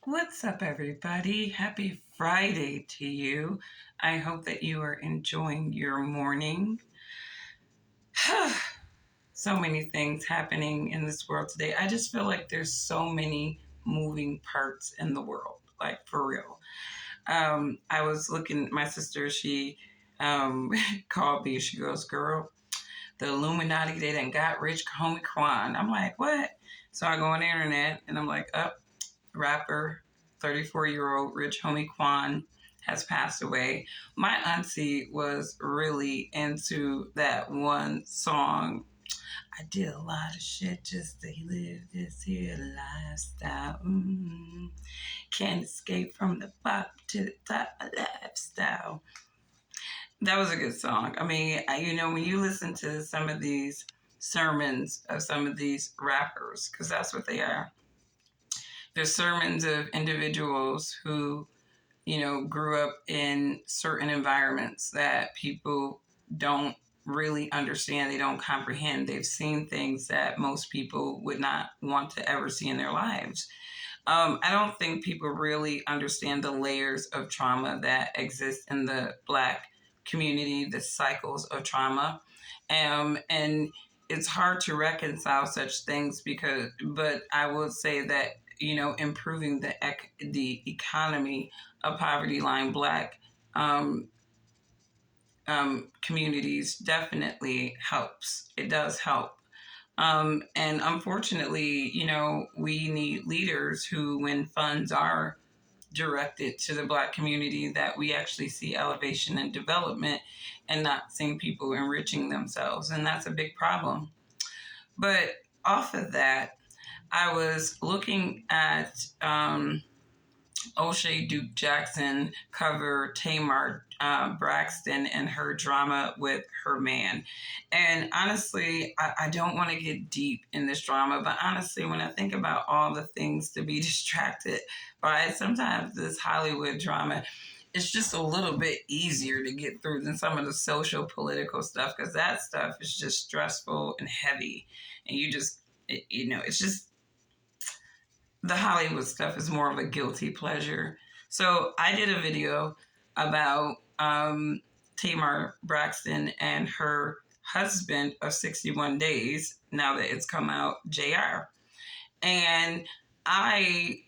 What's up, everybody? Happy Friday to you. I hope that you are enjoying your morning. So many things happening in this world today. I just feel like there's so many moving parts in the world, like for real. I was looking, my sister, she called me. She goes, "Girl, the Illuminati, they done got rich homie Quan." I'm like, "What?" So I go on the internet and I'm like, "Up, rapper, 34-year-old Rich Homie Quan has passed away." My auntie was really into that one song. "I did a lot of shit just to live this here lifestyle. Can't escape from the bottom to the top of lifestyle." That was a good song. I mean, when you listen to some of these sermons of some of these rappers, because that's what they are, they're sermons of individuals who grew up in certain environments that people don't really understand. They don't comprehend. They've seen things that most people would not want to ever see in their lives. I don't think people really understand the layers of trauma that exist in the Black community, the cycles of trauma. And it's hard to reconcile such things but I will say that, improving the economy of poverty line Black communities definitely helps. It does help. And unfortunately, we need leaders who, when funds are directed to the Black community, that we actually see elevation and development and not seeing people enriching themselves. And that's a big problem. But off of that, I was looking at O'Shea Duke Jackson cover Tamar Braxton and her drama with her man. And honestly, I don't want to get deep in this drama, but honestly, when I think about all the things to be distracted by, sometimes this Hollywood drama, it's just a little bit easier to get through than some of the social political stuff, because that stuff is just stressful and heavy. And it's just the Hollywood stuff is more of a guilty pleasure. So I did a video about Tamar Braxton and her husband of 61 days, now that it's come out, JR. And I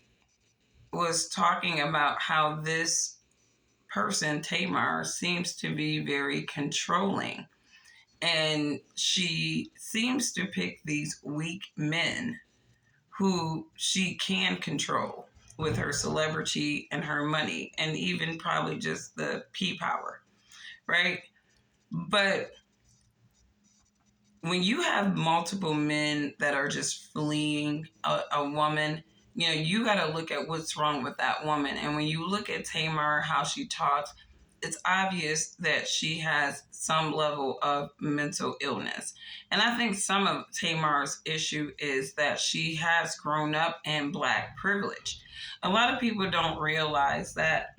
was talking about how this person, Tamar, seems to be very controlling. And she seems to pick these weak men who she can control with her celebrity and her money, and even probably just the P power, right? But when you have multiple men that are just fleeing a woman, you got to look at what's wrong with that woman. And when you look at Tamar, how she talks, it's obvious that she has some level of mental illness. And I think some of Tamar's issue is that she has grown up in Black privilege. A lot of people don't realize that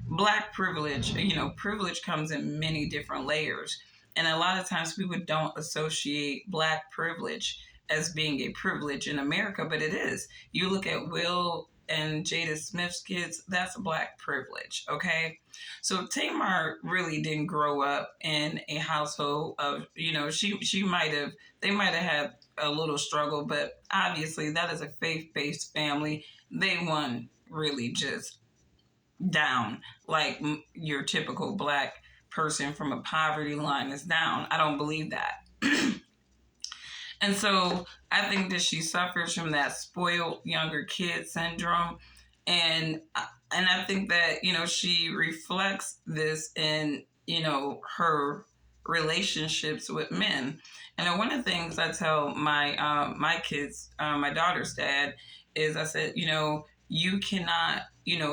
Black privilege, privilege comes in many different layers. And a lot of times people don't associate Black privilege as being a privilege in America, but it is. You look at Will and Jada Smith's kids, that's Black privilege, okay? So Tamar really didn't grow up in a household of, she might have, they might have had a little struggle, but obviously that is a faith-based family. They weren't really just down like your typical Black person from a poverty line is down. I don't believe that. And so I think that she suffers from that spoiled younger kid syndrome. And I think that, she reflects this in, her relationships with men. And one of the things I tell my kids, my daughter's dad, is I said, you cannot,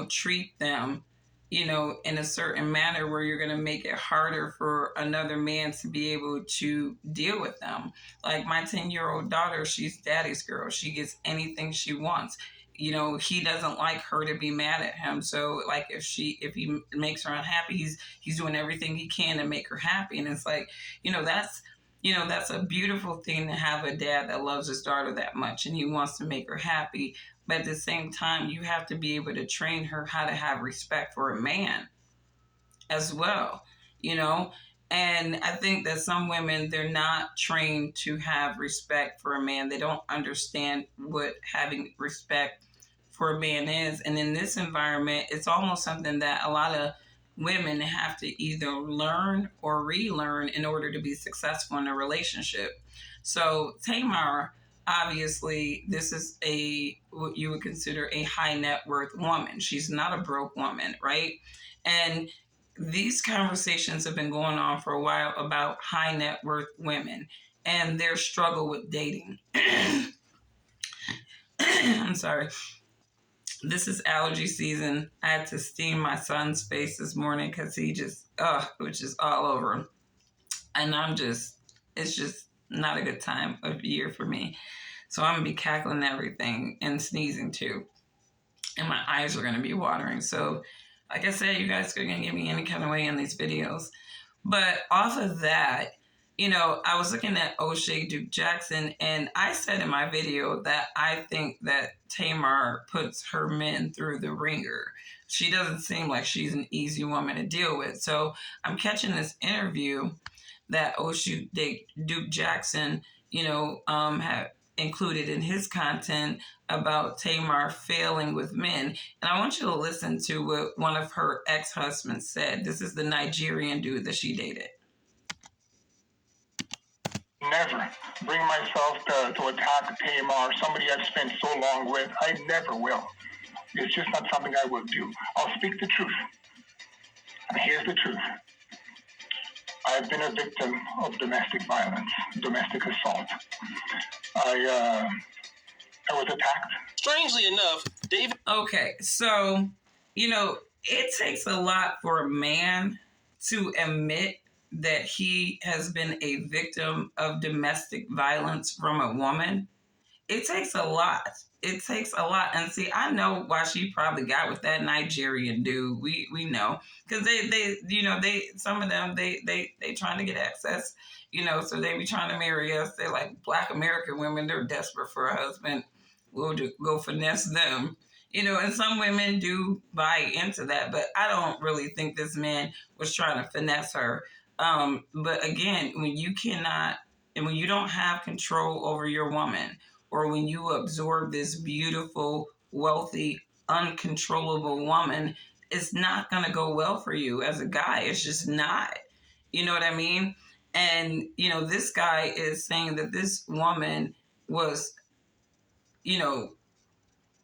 treat them, in a certain manner where you're going to make it harder for another man to be able to deal with them. Like my 10-year-old daughter, she's daddy's girl. She gets anything she wants. He doesn't like her to be mad at him. So like if he makes her unhappy, he's doing everything he can to make her happy. And it's like, that's That's a beautiful thing to have a dad that loves his daughter that much and he wants to make her happy. But at the same time, you have to be able to train her how to have respect for a man as well, you know? And I think that some women, they're not trained to have respect for a man. They don't understand what having respect for a man is. And in this environment, it's almost something that a lot of women have to either learn or relearn in order to be successful in a relationship. So Tamar, obviously, this is what you would consider a high net worth woman. She's not a broke woman, right? And these conversations have been going on for a while about high net worth women and their struggle with dating. I'm sorry. This is allergy season. I had to steam my son's face this morning because he just, which is all over him. And it's just not a good time of year for me. So I'm going to be cackling everything and sneezing too. And my eyes are going to be watering. So like I said, you guys are going to get me any kind of way in these videos. But off of that, I was looking at O'Shea Duke Jackson, and I said in my video that I think that Tamar puts her men through the ringer. She doesn't seem like she's an easy woman to deal with. So I'm catching this interview that O'Shea Duke Jackson, had included in his content about Tamar failing with men. And I want you to listen to what one of her ex-husbands said. This is the Nigerian dude that she dated. Never bring myself to attack Tamar, somebody I've spent so long with. I never will. It's just not something I will do. I'll speak the truth. And here's the truth. I've been a victim of domestic violence, domestic assault. I was attacked. Strangely enough, David... Okay, so, it takes a lot for a man to admit that he has been a victim of domestic violence from a woman. It takes a lot. It takes a lot. And see, I know why she probably got with that Nigerian dude. We know. Because some of them, they trying to get access, so they be trying to marry us. They're like Black American women. They're desperate for a husband. We'll go finesse them. And some women do buy into that. But I don't really think this man was trying to finesse her. But again, when you cannot, and when you don't have control over your woman, or when you absorb this beautiful, wealthy, uncontrollable woman, it's not going to go well for you as a guy. It's just not. You know what I mean? And, this guy is saying that this woman was,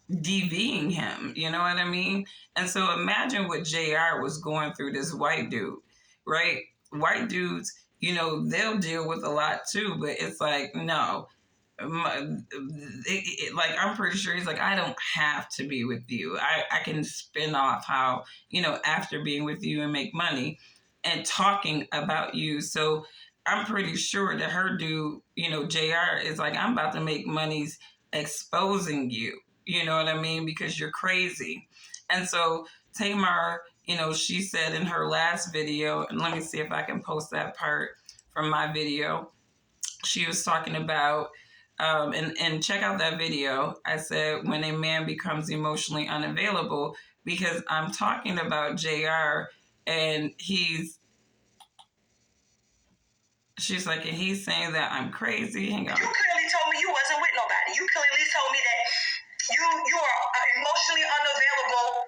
DVing him. You know what I mean? And so imagine what JR was going through, this white dude, right? White dudes, they'll deal with a lot too, but it's like, no. I'm pretty sure he's like, I don't have to be with you. I can spin off how, after being with you and make money and talking about you. So I'm pretty sure that her dude, JR is like, I'm about to make monies exposing you. You know what I mean? Because you're crazy. And so Tamar, she said in her last video, and let me see if I can post that part from my video. She was talking about, and check out that video. I said, when a man becomes emotionally unavailable, because I'm talking about JR, and she's like, and he's saying that I'm crazy. Hang on. You clearly told me you wasn't with nobody. You clearly told me that you are emotionally unavailable,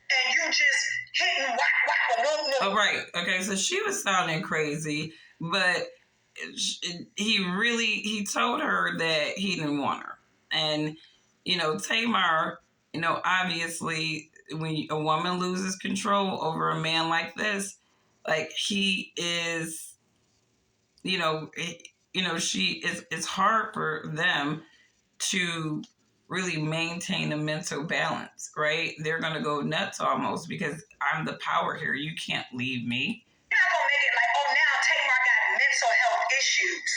and you just hitting whack. Oh, right. Okay, so she was sounding crazy, but he told her that he didn't want her. And, Tamar, obviously, when a woman loses control over a man like this, like he is, it's hard for them to really maintain a mental balance, right? They're going to go nuts almost because I'm the power here. You can't leave me. You're not going to make it like, oh, now Tamar got mental health issues.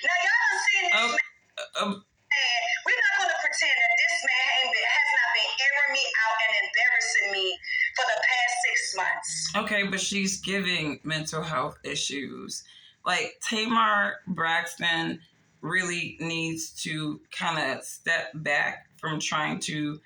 Now, y'all done seen this man. We're not going to pretend that this man has not been airing me out and embarrassing me for the past 6 months. Okay, but she's giving mental health issues. Like Tamar Braxton really needs to kind of step back from trying to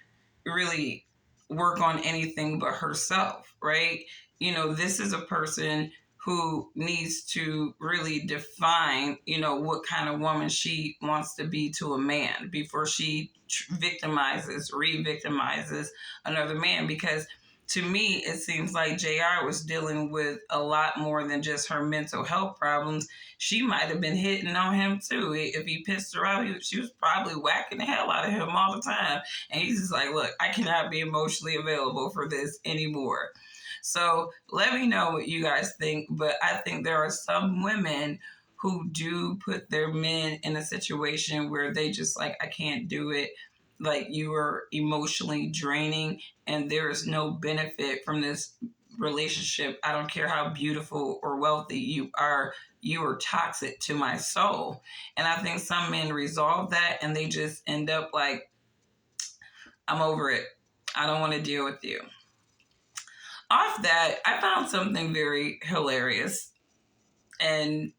really work on anything but herself, right? This is a person who needs to really define, what kind of woman she wants to be to a man before she victimizes, re-victimizes another man. Because to me, it seems like JR was dealing with a lot more than just her mental health problems. She might have been hitting on him too. If he pissed her off, she was probably whacking the hell out of him all the time. And he's just like, look, I cannot be emotionally available for this anymore. So let me know what you guys think. But I think there are some women who do put their men in a situation where they just like, I can't do it. Like, you are emotionally draining and there is no benefit from this relationship. I don't care how beautiful or wealthy you are toxic to my soul. And I think some men resolve that and they just end up like, I'm over it. I don't want to deal with you. Off that, I found something very hilarious. And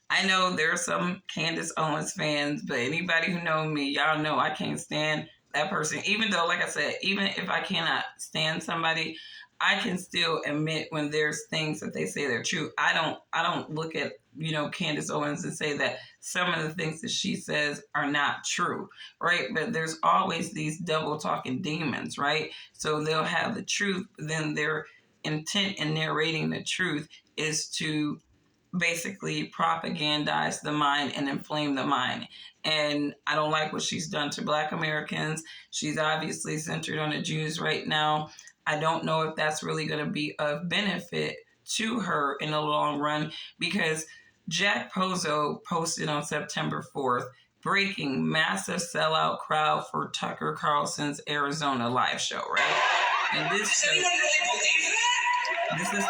I know there are some Candace Owens fans, but anybody who knows me, y'all know I can't stand that person. Even though, like I said, even if I cannot stand somebody, I can still admit when there's things that they say they're true. I don't look at, Candace Owens and say that some of the things that she says are not true, right? But there's always these double talking demons, right? So they'll have the truth, but then their intent in narrating the truth is to basically propagandize the mind and inflame the mind. And I don't like what she's done to Black Americans. She's obviously centered on the Jews right now. I don't know if that's really going to be of benefit to her in the long run, because Jack Pozo posted on September 4th, breaking massive sellout crowd for Tucker Carlson's Arizona live show, right? And this is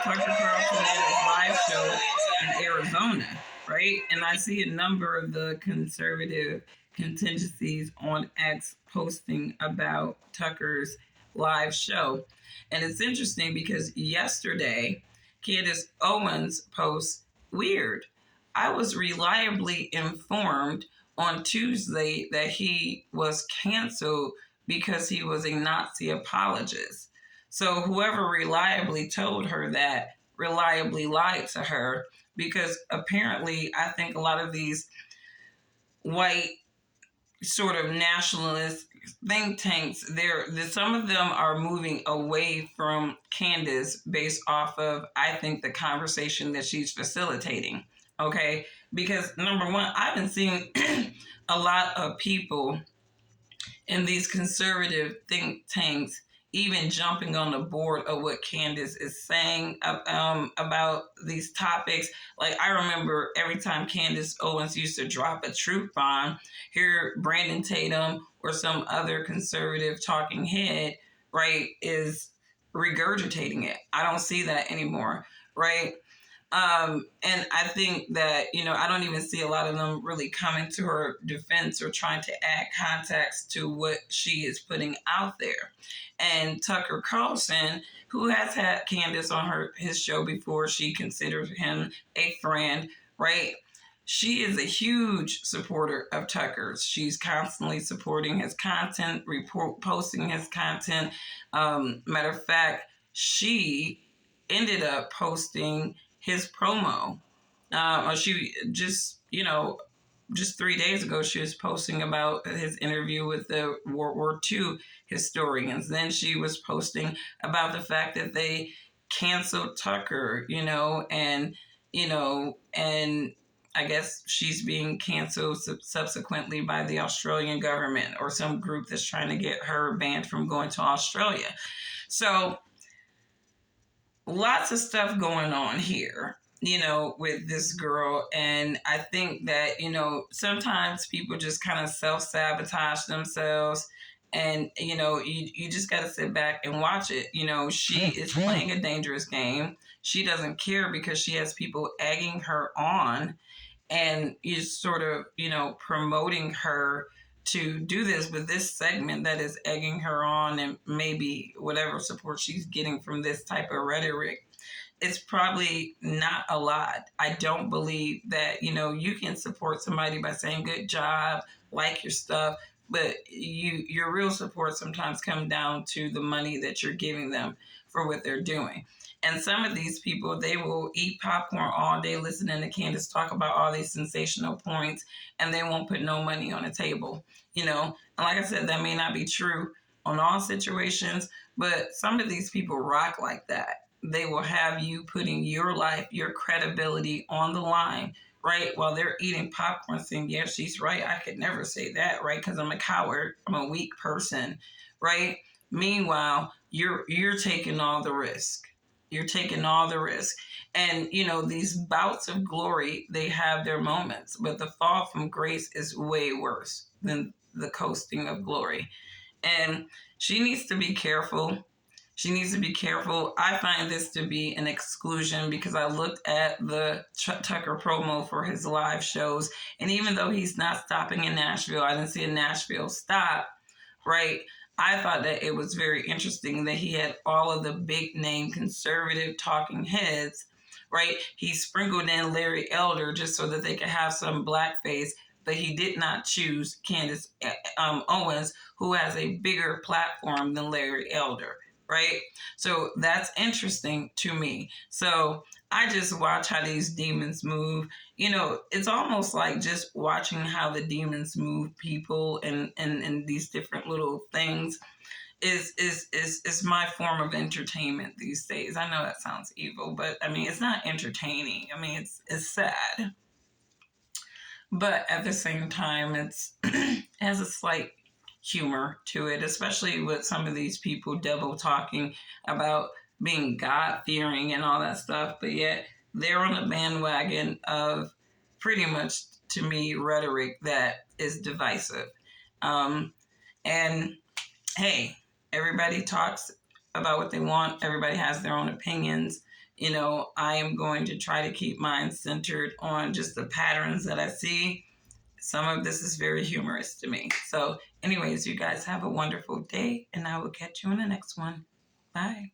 Tucker Carlson's live show in Arizona, right? And I see a number of the conservative contingencies on X posting about Tucker's live show. And it's interesting because yesterday, Candace Owens posts, weird. I was reliably informed on Tuesday that he was canceled because he was a Nazi apologist. So whoever reliably told her that reliably lied to her, because apparently I think a lot of these white sort of nationalist think tanks, some of them are moving away from Candace based off of, I think, the conversation that she's facilitating. Okay, because number one, I've been seeing a lot of people in these conservative think tanks even jumping on the board of what Candace is saying about these topics. Like, I remember every time Candace Owens used to drop a truth bomb, here Brandon Tatum or some other conservative talking head, right, is regurgitating it. I don't see that anymore, right? And I think that, I don't even see a lot of them really coming to her defense or trying to add context to what she is putting out there. And Tucker Carlson, who has had Candace on his show before, she considers him a friend, right? She is a huge supporter of Tucker's. She's constantly supporting his content, posting his content. Matter of fact, she ended up posting his promo. Or she just 3 days ago, she was posting about his interview with the World War II historians. Then she was posting about the fact that they canceled Tucker, and I guess she's being canceled subsequently by the Australian government or some group that's trying to get her banned from going to Australia. So lots of stuff going on here, with this girl. And I think that, sometimes people just kind of self-sabotage themselves. And, you just got to sit back and watch it. She is playing a dangerous game. She doesn't care because she has people egging her on and is sort of, promoting her to do this. But this segment that is egging her on and maybe whatever support she's getting from this type of rhetoric it's probably not a lot. I don't believe that, you can support somebody by saying good job, like your stuff, but your real support sometimes comes down to the money that you're giving them for what they're doing. And some of these people, they will eat popcorn all day listening to Candace talk about all these sensational points, and they won't put no money on the table, And like I said, that may not be true on all situations, but some of these people rock like that. They will have you putting your life, your credibility on the line, right? While they're eating popcorn, saying, yeah, she's right. I could never say that, right? Because I'm a coward. I'm a weak person, right? Meanwhile, you're taking all the risk. You're taking all the risk. And, these bouts of glory, they have their moments, but the fall from grace is way worse than the coasting of glory. And she needs to be careful. She needs to be careful. I find this to be an exclusion because I looked at the Tucker promo for his live shows. And even though he's not stopping in Nashville, I didn't see a Nashville stop, right? I thought that it was very interesting that he had all of the big name conservative talking heads, right? He sprinkled in Larry Elder just so that they could have some blackface, but he did not choose Candace Owens, who has a bigger platform than Larry Elder, right? So that's interesting to me. So I just watch how these demons move. It's almost like just watching how the demons move people and these different little things is my form of entertainment these days. I know that sounds evil, but I mean, it's not entertaining. I mean, it's sad. But at the same time, it has a slight humor to it, especially with some of these people devil talking about being God-fearing and all that stuff. But yet they're on the bandwagon of pretty much, to me, rhetoric that is divisive. And hey, everybody talks about what they want. Everybody has their own opinions. I am going to try to keep mine centered on just the patterns that I see. Some of this is very humorous to me. So anyways, you guys have a wonderful day, and I will catch you in the next one. Bye.